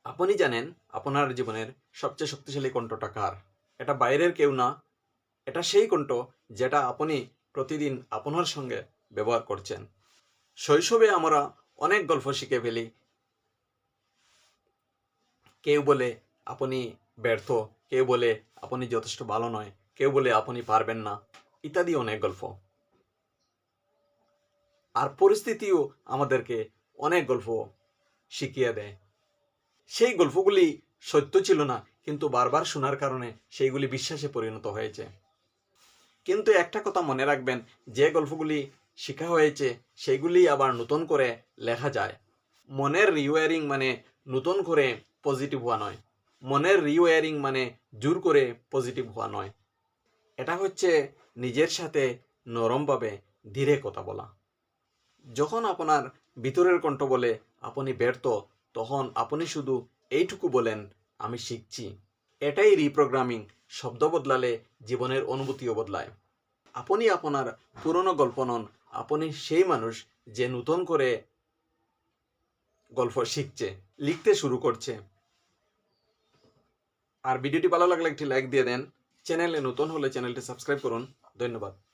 আপনি জানেন আপনার জীবনের সবচেয়ে শক্তিশালী কণ্ঠটা কার? এটা বাইরের কেউ না, এটা সেই কণ্ঠ যেটা আপনি প্রতিদিন আপনার সঙ্গে ব্যবহার করছেন। শৈশবে আমরা অনেক গল্প শিখে ফেলি। কেউ বলে আপনি ব্যর্থ, কেউ বলে আপনি যথেষ্ট ভালো নয়, কেউ বলে আপনি পারবেন না, ইত্যাদি অনেক গল্প। আর পরিস্থিতিও আমাদেরকে অনেক গল্প শিখিয়ে দেয়। সেই গল্পগুলি সত্য ছিল না, কিন্তু বারবার শোনার কারণে সেইগুলি বিশ্বাসে পরিণত হয়েছে। কিন্তু একটা কথা মনে রাখবেন, যে গল্পগুলি শেখা হয়েছে সেইগুলি আবার নতুন করে লেখা যায়। মনের রিওয়ারিং মানে নতুন করে পজিটিভ হওয়া নয়, মনের রিওয়ারিং মানে জোর করে পজিটিভ হওয়া নয়। এটা হচ্ছে নিজের সাথে নরমভাবে ধীরে কথা বলা। যখন আপনার ভিতরের কণ্ঠ বলে আপনি ব্যর্থ, তখন আপনি শুধু এইটুকু বলেন, আমি শিখছি। এটাই রিপ্রোগ্রামিং। শব্দ বদলালে জীবনের অনুভূতিও বদলায়। আপনি আপনার পুরনো গল্প নন, আপনি সেই মানুষ যে নতুন করে গল্প শিখছে, লিখতে শুরু করছে। আর ভিডিওটি ভালো লাগলে একটি লাইক দিয়ে দেন। চ্যানেলে নতুন হলে চ্যানেলটি সাবস্ক্রাইব করুন। ধন্যবাদ।